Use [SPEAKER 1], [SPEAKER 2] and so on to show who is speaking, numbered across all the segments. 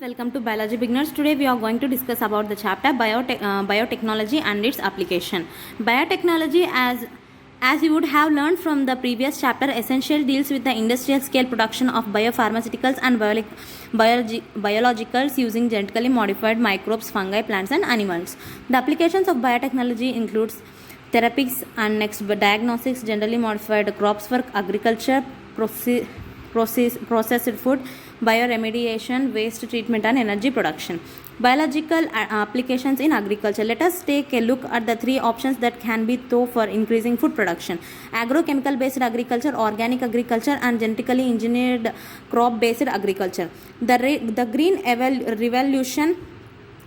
[SPEAKER 1] welcome to Biology Beginners. Today we are going to discuss about the chapter biotechnology and its application. Biotechnology, as you would have learned from the previous chapter, essentially deals with the industrial scale production of biopharmaceuticals and biologicals using genetically modified microbes, fungi, plants and animals. The applications of biotechnology includes therapies and next diagnostics, generally modified crops for agriculture, processed food, bioremediation, waste treatment and energy production. Biological applications in agriculture. Let us take a look at the three options that can be thought for increasing food production: agrochemical based agriculture, organic agriculture and genetically engineered crop based agriculture. The green revolution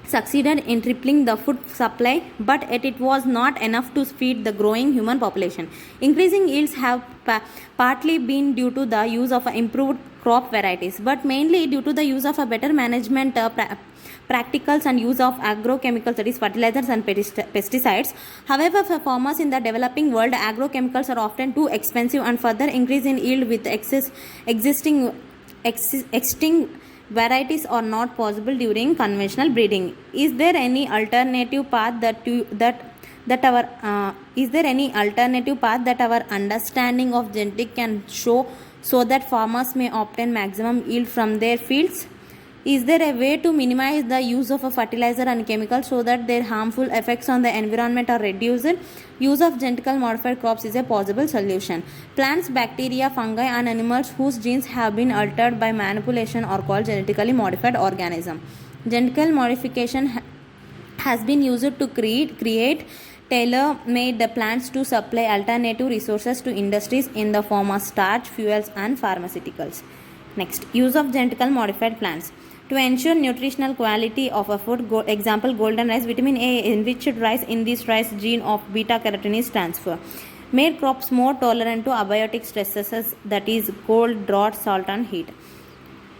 [SPEAKER 1] succeeded in tripling the food supply, but it was not enough to feed the growing human population. Increasing yields have partly been due to the use of improved crop varieties, but mainly due to the use of a better management practicals and use of agrochemicals, that is fertilizers and pesticides. However, for farmers in the developing world, agrochemicals are often too expensive and further increase in yield with existing varieties are not possible during conventional breeding. Is there any alternative path that our understanding of genetic can show so that farmers may obtain maximum yield from their fields? Is there a way to minimize the use of a fertilizer and chemicals so that their harmful effects on the environment are reduced? Use of genetically modified crops is a possible solution. Plants, bacteria, fungi and animals whose genes have been altered by manipulation are called genetically modified organisms. Genetic modification has been used to create tailor-made plants to supply alternative resources to industries in the form of starch, fuels and pharmaceuticals. Next, use of genetically modified plants. To ensure nutritional quality of a food, example golden rice, vitamin A enriched rice, in this rice gene of beta carotene is transferred. Made crops more tolerant to abiotic stresses, that is cold, drought, salt and heat.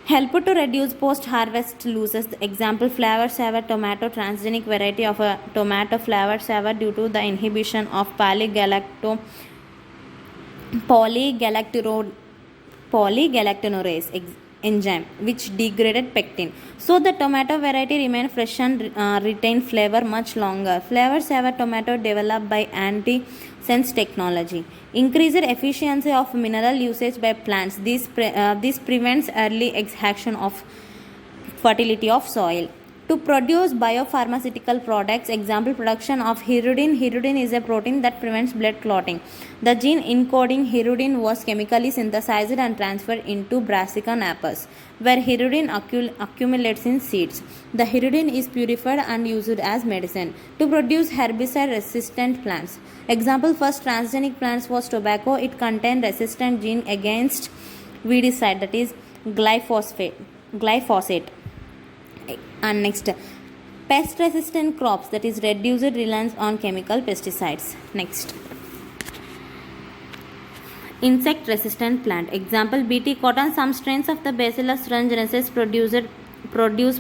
[SPEAKER 1] Help to reduce post-harvest losses. Example flower saver tomato, transgenic variety of a tomato flower saver due to the inhibition of polygallactonorase enzyme which degraded pectin. So the tomato variety remain fresh and retain flavor much longer. Flavor saver tomato developed by anti-sense technology. Increased efficiency of mineral usage by plants. This prevents early exhaustion of fertility of soil. To produce biopharmaceutical products, example production of hirudin. Hirudin is a protein that prevents blood clotting. The gene encoding hirudin was chemically synthesized and transferred into Brassica napus, where hirudin accumulates in seeds. The hirudin is purified and used as medicine. To produce herbicide-resistant plants. Example, first transgenic plants was tobacco. It contained resistant gene against weedicide, that is glyphosate. And next, pest resistant crops, that is reduced reliance on chemical pesticides. Next, insect resistant plant. Example, bt cotton. Some strains of the Bacillus thuringiensis produce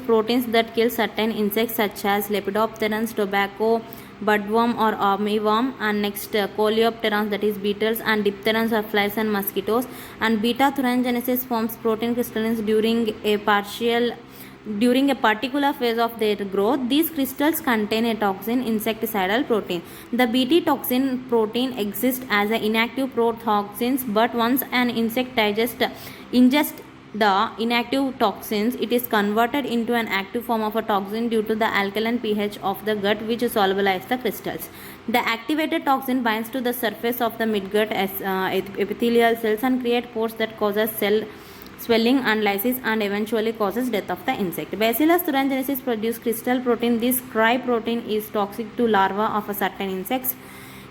[SPEAKER 1] proteins that kill certain insects such as Lepidopterans, tobacco budworm or armyworm. And next, coleopterans, that is beetles, and dipterans are flies and mosquitoes. And beta thuringiensis forms protein crystallines during a particular phase of their growth. These crystals contain a toxin, insecticidal protein. The Bt toxin protein exists as an inactive protoxins, but once an insect ingests the inactive toxins, it is converted into an active form of a toxin due to the alkaline pH of the gut, which solubilizes the crystals. The activated toxin binds to the surface of the midgut epithelial cells and create pores that causes cell swelling and lysis and eventually causes death of the insect. Bacillus thuringiensis produce crystal protein. This cry protein is toxic to larvae of a certain insects.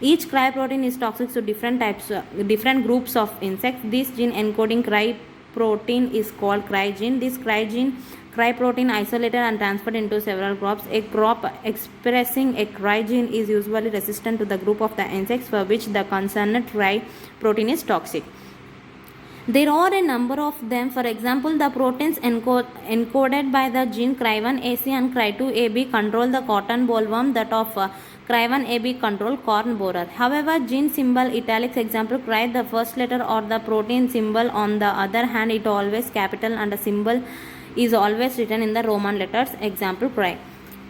[SPEAKER 1] Each cry protein is toxic to different groups of insects. This gene encoding cry protein is called cry gene. This cry protein isolated and transferred into several crops. A crop expressing a cry gene is usually resistant to the group of the insects for which the concerned cry protein is toxic. There are a number of them. For example, the proteins encoded by the gene Cry1AC and Cry2AB control the cotton bollworm, that of Cry1AB control corn borer. However, gene symbol italics example Cry the first letter or the protein symbol on the other hand it always capital and the symbol is always written in the Roman letters, example Cry.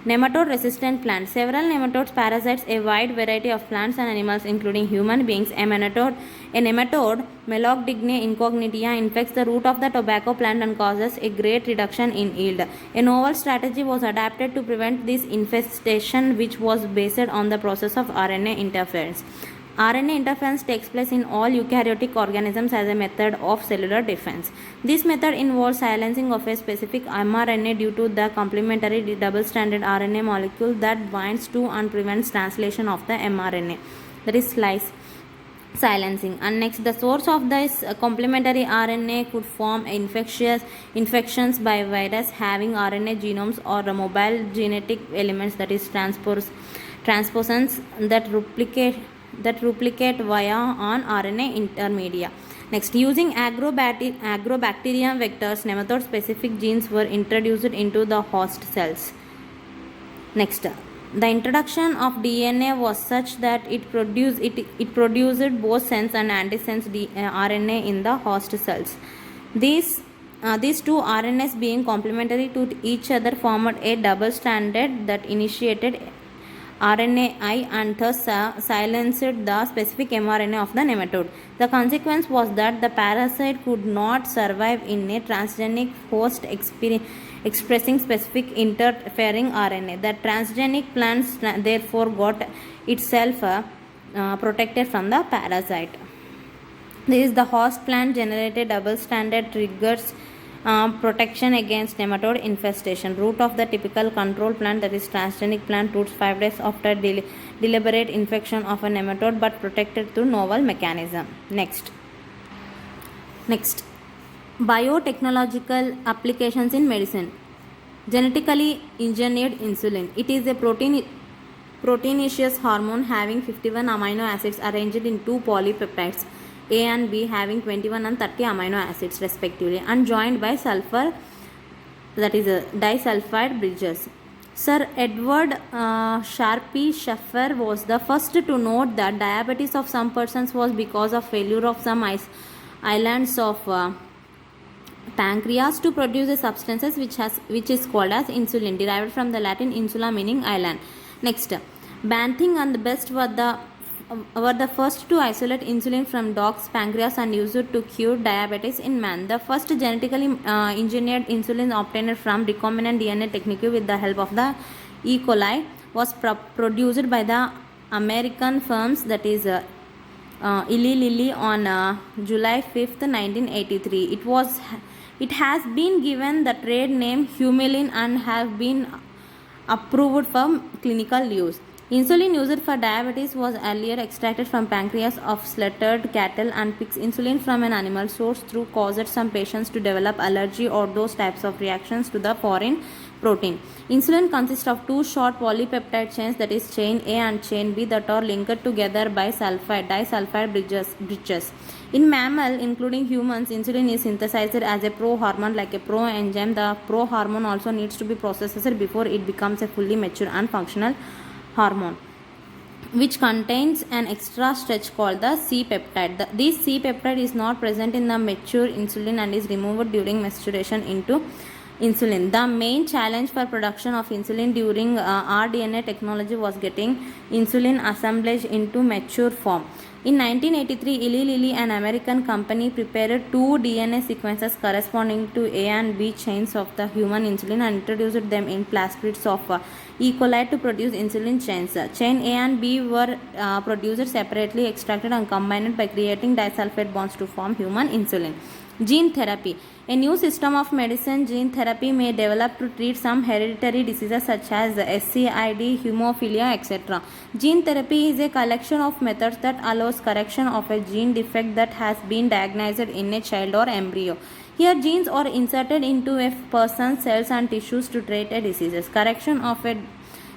[SPEAKER 1] Nematode resistant plants. Several nematodes parasites a wide variety of plants and animals including human beings. A nematode Melogdignia incognitia infects the root of the tobacco plant and causes a great reduction in yield. A novel strategy was adapted to prevent this infestation, which was based on the process of RNA interference. RNA interference takes place in all eukaryotic organisms as a method of cellular defense. This method involves silencing of a specific mRNA due to the complementary double-stranded RNA molecule that binds to and prevents translation of the mRNA. That is silencing. And next, the source of this complementary RNA could form infections by virus having RNA genomes or mobile genetic elements, that is transposons that replicate via on RNA intermedia. Next, using agrobacterium vectors, nematode specific genes were introduced into the host cells. Next, the introduction of DNA was such that it produced both sense and antisense RNA in the host cells. These two RNAs being complementary to each other formed a double stranded that initiated RNAi and thus silenced the specific mRNA of the nematode. The consequence was that the parasite could not survive in a transgenic host expressing specific interfering RNA. The transgenic plants therefore got itself protected from the parasite. This is the host plant generated double stranded triggers protection against nematode infestation. Root of the typical control plant, that is transgenic plant, roots 5 days after deliberate infection of a nematode but protected through novel mechanism. Next, biotechnological applications in medicine. Genetically engineered insulin. It is a proteinaceous hormone having 51 amino acids arranged in 2 polypeptides A and B having 21 and 30 amino acids respectively and joined by sulfur, that is disulfide bridges. Sir Edward Sharpie Schaffer was the first to note that diabetes of some persons was because of failure of some islands of pancreas to produce a substances which is called as insulin, derived from the Latin insula meaning island. Next, Banting and Best were the first to isolate insulin from dog's pancreas and use it to cure diabetes in man. The first genetically engineered insulin obtained from recombinant DNA technique with the help of the E. coli was produced by the American firms, that is Eli Lilly on July 5th, 1983. It has been given the trade name Humulin and have been approved for clinical use. Insulin used for diabetes was earlier extracted from pancreas of slaughtered cattle and pigs. Insulin from an animal source through caused some patients to develop allergy or those types of reactions to the foreign protein. Insulin consists of 2 short polypeptide chains, that is chain A and chain B, that are linked together by disulfide bridges. In mammal, including humans, insulin is synthesized as a prohormone like a proenzyme. The prohormone also needs to be processed before it becomes a fully mature and functional hormone, which contains an extra stretch called the C-peptide. This C-peptide is not present in the mature insulin and is removed during maturation into insulin. The main challenge for production of insulin during rDNA technology was getting insulin assemblage into mature form. In 1983, Eli Lilly, an American company, prepared 2 DNA sequences corresponding to A and B chains of the human insulin and introduced them in plasmids of E. coli to produce insulin chains. Chain A and B were produced separately, extracted and combined by creating disulfide bonds to form human insulin. Gene therapy. A new system of medicine, gene therapy, may develop to treat some hereditary diseases such as SCID, hemophilia, etc. Gene therapy is a collection of methods that allows correction of a gene defect that has been diagnosed in a child or embryo. Here, genes are inserted into a person's cells and tissues to treat a disease. Correction of a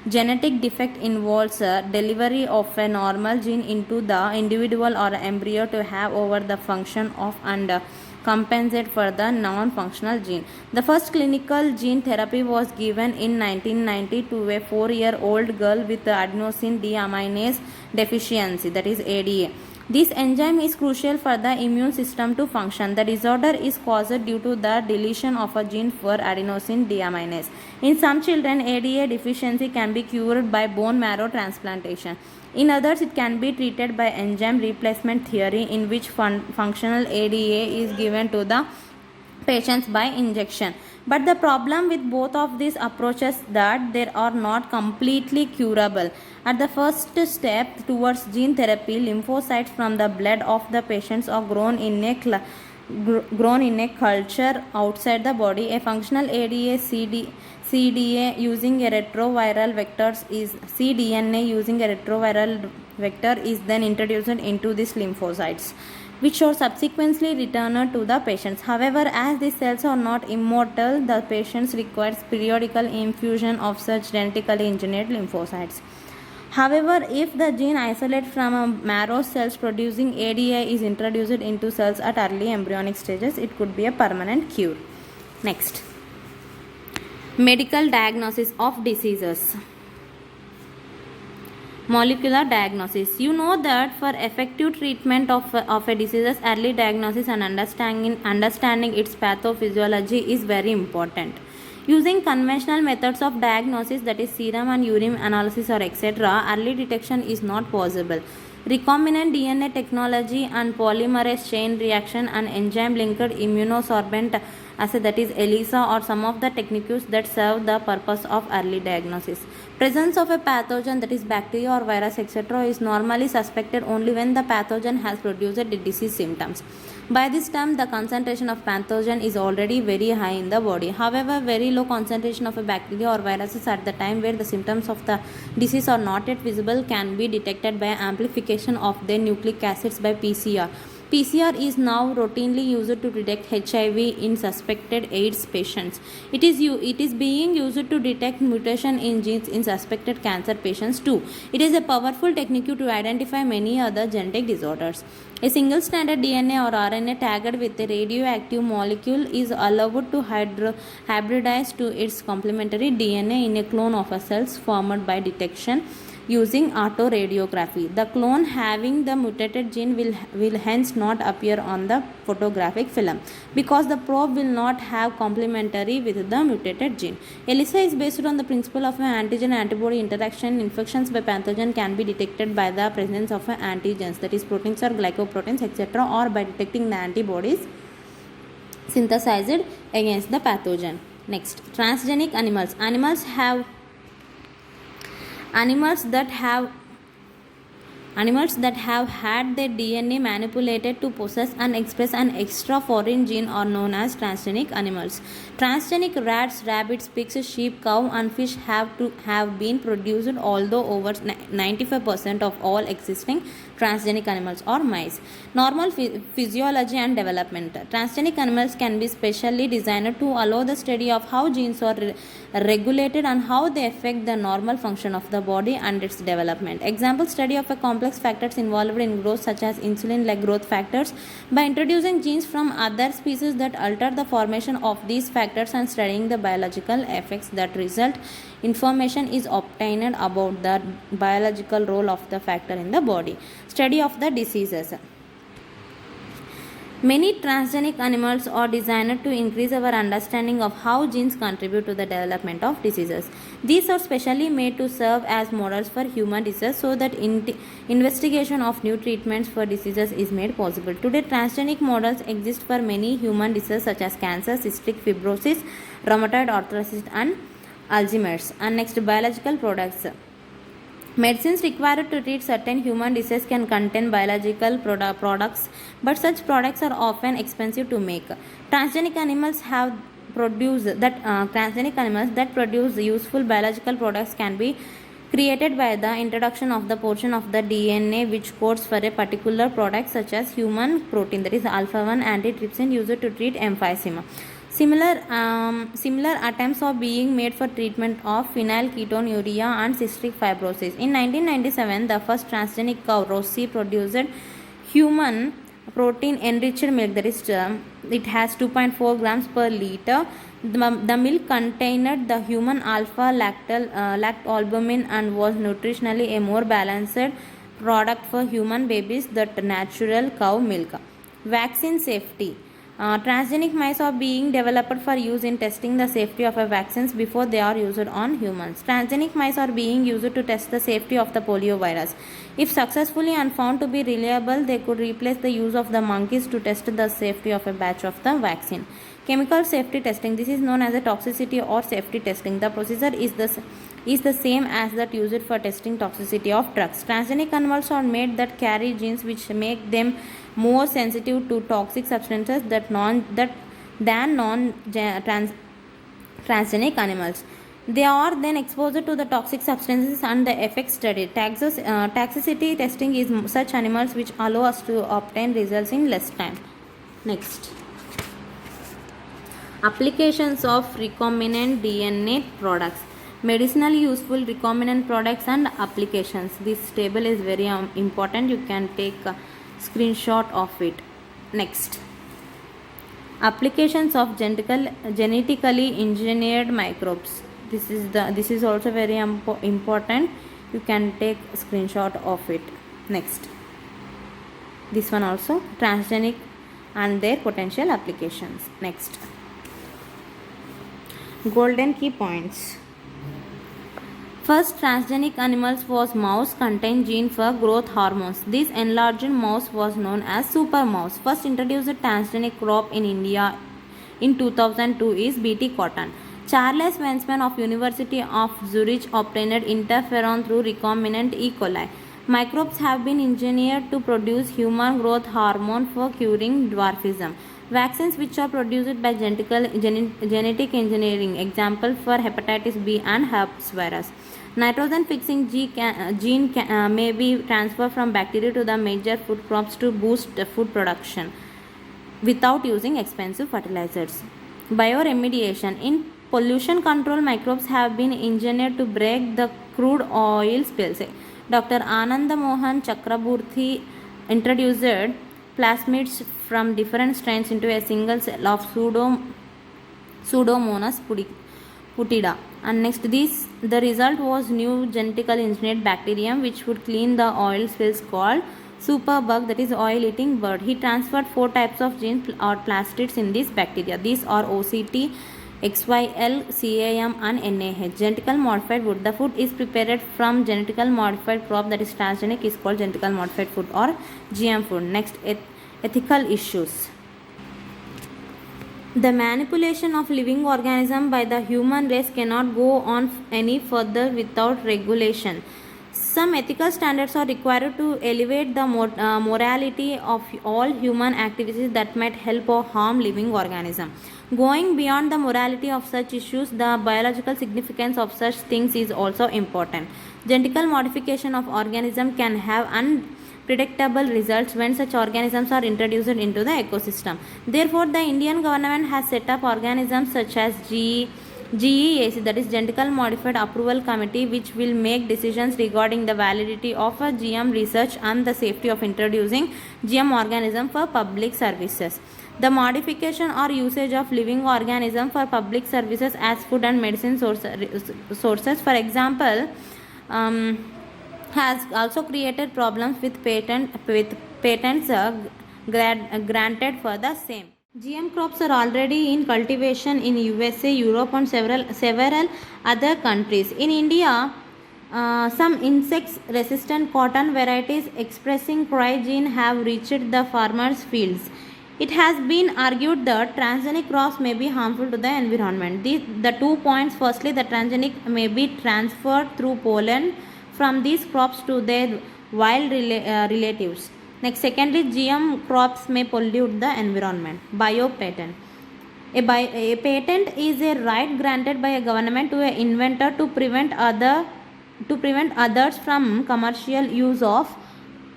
[SPEAKER 1] genetic defect involves delivery of a normal gene into the individual or embryo to have over the function of and compensate for the non-functional gene. The first clinical gene therapy was given in 1990 to a 4-year-old girl with adenosine deaminase deficiency, that is ADA. This enzyme is crucial for the immune system to function. The disorder is caused due to the deletion of a gene for adenosine deaminase. In some children, ADA deficiency can be cured by bone marrow transplantation. In others, it can be treated by enzyme replacement theory, in which functional ADA is given to the patients by injection. But the problem with both of these approaches that they are not completely curable. At the first step towards gene therapy, lymphocytes from the blood of the patients are grown in a culture outside the body. A functional ADA CDA using a retroviral cDNA using a retroviral vector is then introduced into these lymphocytes, which are subsequently returned to the patients. However, as these cells are not immortal, the patients requires periodical infusion of such genetically engineered lymphocytes. However, if the gene isolated from a marrow cells producing ADA is introduced into cells at early embryonic stages, it could be a permanent cure. Next, medical diagnosis of diseases. Molecular diagnosis. You know that for effective treatment of a disease, early diagnosis and understanding its pathophysiology is very important. Using conventional methods of diagnosis, that is serum and urine analysis or etc., early detection is not possible. Recombinant DNA technology and polymerase chain reaction and enzyme linked immunosorbent assay, that is ELISA, are some of the techniques that serve the purpose of early diagnosis. Presence of a pathogen, that is bacteria or virus etc., is normally suspected only when the pathogen has produced the disease symptoms. By this time, the concentration of pathogen is already very high in the body. However, very low concentration of a bacteria or viruses at the time where the symptoms of the disease are not yet visible can be detected by amplification of their nucleic acids by PCR. PCR is now routinely used to detect HIV in suspected AIDS patients. It is being used to detect mutation in genes in suspected cancer patients too. It is a powerful technique to identify many other genetic disorders. A single stranded DNA or RNA tagged with a radioactive molecule is allowed to hybridize to its complementary DNA in a clone of a cells formed by detection using autoradiography. The clone having the mutated gene will hence not appear on the photographic film because the probe will not have complementary with the mutated gene. ELISA is based on the principle of an antigen-antibody interaction. Infections by pathogen can be detected by the presence of antigens, that is proteins or glycoproteins etc., or by detecting the antibodies synthesized against the pathogen. Next, transgenic animals. Animals that have had their DNA manipulated to possess and express an extra foreign gene are known as transgenic animals. Transgenic rats, rabbits, pigs, sheep, cow and fish have been produced, although over 95% of all existing transgenic animals are mice. Normal physiology and development. Transgenic animals can be specially designed to allow the study of how genes are regulated and how they affect the normal function of the body and its development. Example, study of a complex factors involved in growth such as insulin-like growth factors. By introducing genes from other species that alter the formation of these factors and studying the biological effects that result, information is obtained about the biological role of the factor in the body. Study of the diseases. Many transgenic animals are designed to increase our understanding of how genes contribute to the development of diseases. These are specially made to serve as models for human diseases so that investigation of new treatments for diseases is made possible. Today, transgenic models exist for many human diseases such as cancer, cystic fibrosis, rheumatoid arthritis and Alzheimer's. And next, biological products. Medicines required to treat certain human diseases can contain biological products, but such products are often expensive to make. Transgenic animals that produce useful biological products can be created by the introduction of the portion of the DNA which codes for a particular product, such as human protein, that is alpha-1 antitrypsin used to treat emphysema. Similar attempts are being made for treatment of phenylketonuria and cystic fibrosis. In 1997, the first transgenic cow, Rossi, produced human protein enriched milk, that is it has 2.4 grams per liter. The milk contained the human alpha lactalbumin and was nutritionally a more balanced product for human babies than natural cow milk. Vaccine safety. Transgenic mice are being developed for use in testing the safety of vaccines before they are used on humans. Transgenic mice are being used to test the safety of the polio virus. If successfully and found to be reliable, they could replace the use of the monkeys to test the safety of a batch of the vaccine. Chemical safety testing. This is known as a toxicity or safety testing. The procedure is the same as that used for testing toxicity of drugs. Transgenic animals are made that carry genes which make them more sensitive to toxic substances than transgenic animals. They are then exposed to the toxic substances and the effects studied. Toxicity testing is such animals which allow us to obtain results in less time. Next. Applications of recombinant DNA products. Medicinally useful recombinant products and applications. This table is very important. You can take a screenshot of it. Next. Applications of genetically engineered microbes. This is also very important. You can take a screenshot of it. Next. This one also, transgenic and their potential applications. Next. Golden key points. First transgenic animals was mouse contained gene for growth hormones. This enlarged mouse was known as super mouse. First introduced transgenic crop in India in 2002 is BT cotton. Charles Weizmann of University of Zurich obtained interferon through recombinant E. coli. Microbes have been engineered to produce human growth hormone for curing dwarfism. Vaccines which are produced by genetic engineering, example for hepatitis B and herpes virus. Nitrogen fixing gene may be transferred from bacteria to the major food crops to boost food production without using expensive fertilizers. Bioremediation. In pollution control, microbes have been engineered to break the crude oil spills. Dr. Ananda Mohan Chakraborty introduced plasmids from different strains into a single cell of Pseudomonas putida. And next, the result was new genetically engineered bacterium which would clean the oil spills called superbug, that is oil eating bird. He transferred 4 types of genes or plastids in this bacteria. These are OCT, XYL, CAM and NAH. Genetically modified food. The food is prepared from genetically modified crop that is transgenic is called genetically modified food or GM food. Next, ethical issues. The manipulation of living organism by the human race cannot go on any further without regulation. Some ethical standards are required to elevate the morality of all human activities that might help or harm living organism. Going beyond the morality of such issues, the biological significance of such things is also important. Genetical modification of organism can have unpredictable results when such organisms are introduced into the ecosystem. Therefore, the Indian government has set up organisms such as GEAC, that is Genetically Modified Approval Committee, which will make decisions regarding the validity of a GM research and the safety of introducing GM organism for public services. The modification or usage of living organism for public services as food and medicine sources, for example, has also created problems with patents granted for the same. GM crops are already in cultivation in USA, Europe and several other countries. In India, some insect-resistant cotton varieties expressing cry gene have reached the farmers' fields. It has been argued that transgenic crops may be harmful to the environment. The 2 points. Firstly, the transgenic may be transferred through pollen from these crops to their wild relatives. Next, secondly, GM crops may pollute the environment. Biopatent. A patent is a right granted by a government to an inventor to prevent others from commercial use of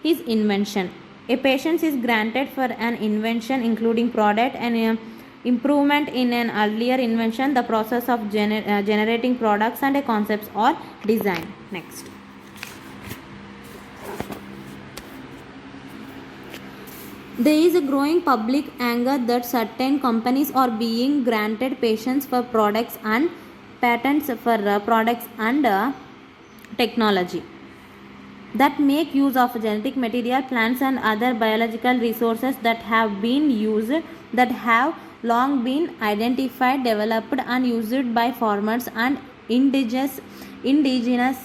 [SPEAKER 1] his invention. A patent is granted for an invention including product and improvement in an earlier invention, the process of generating products and a concepts or design. Next. There is a growing public anger that certain companies are being granted patents for products and patents for products and technology that make use of genetic material, plants and other biological resources that have long been identified, developed and used by farmers and indigenous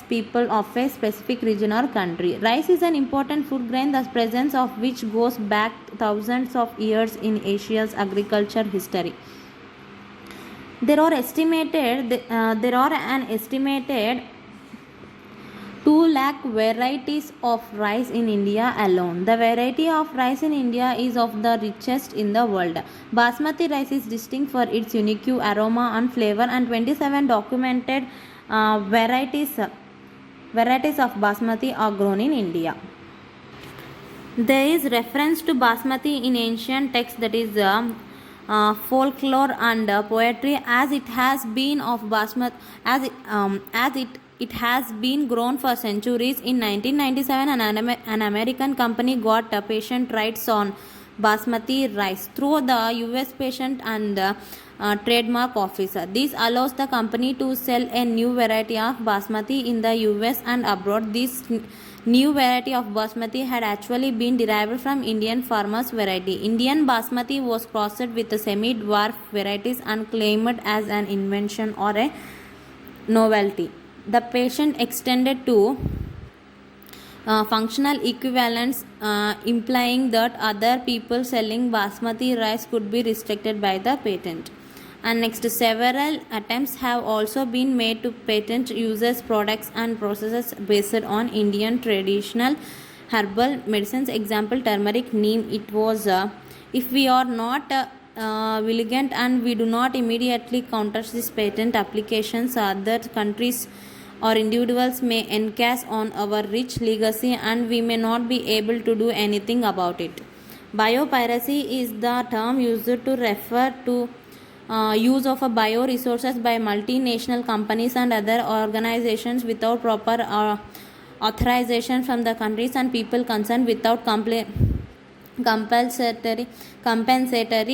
[SPEAKER 1] people of a specific region or country. Rice is an important food grain, the presence of which goes back thousands of years in Asia's agriculture history. There are an estimated 2 lakh varieties of rice in India alone. The variety of rice in India is of the richest in the world. Basmati rice is distinct for its unique aroma and flavor, and 27 documented varieties of basmati are grown in India. There is reference to basmati in ancient texts, that is folklore and poetry, as it has been of basmati it has been grown for centuries. In 1997, an American company got patent rights on basmati rice through the US Patent and Trademark Office. This allows the company to sell a new variety of basmati in the US and abroad. This new variety of basmati had actually been derived from Indian farmers' variety. Indian basmati was crossed with the semi-dwarf varieties and claimed as an invention or a novelty. The patent extended to functional equivalents, implying that other people selling basmati rice could be restricted by the patent. And next, several attempts have also been made to patent uses, products and processes based on Indian traditional herbal medicines. Example, turmeric, neem. It was if we are not vigilant and we do not immediately counter these patent applications, other countries or individuals may encash on our rich legacy and we may not be able to do anything about it. Biopiracy is the term used to refer to use of bioresources by multinational companies and other organizations without proper authorization from the countries and people concerned, without compensatory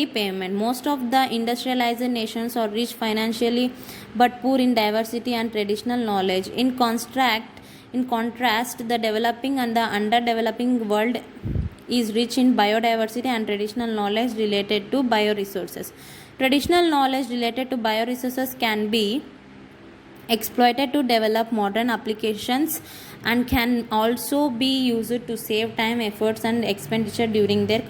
[SPEAKER 1] payment. Most of the industrialized nations are rich financially but poor in diversity and traditional knowledge. In contrast, the developing and the underdeveloping world is rich in biodiversity and traditional knowledge related to bioresources. Traditional knowledge related to bioresources can be exploited to develop modern applications and can also be used to save time, efforts and expenditure during their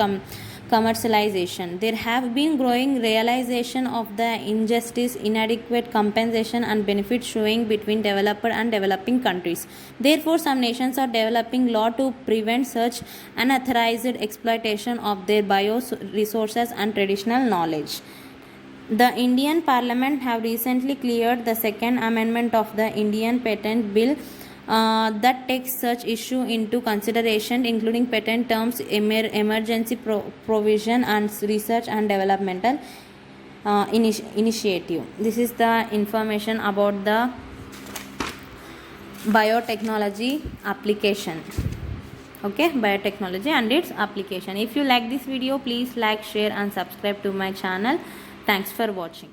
[SPEAKER 1] commercialization. There have been growing realization of the injustice, inadequate compensation and benefit showing between developed and developing countries. Therefore, some nations are developing law to prevent such unauthorized exploitation of their bioresources and traditional knowledge. The Indian Parliament have recently cleared the Second Amendment of the Indian Patent Bill that takes such issue into consideration, including patent terms, emergency provision and research and developmental initiative. This is the information about the biotechnology application. Okay, biotechnology and its application. If you like this video, please like, share and subscribe to my channel. Thanks for watching.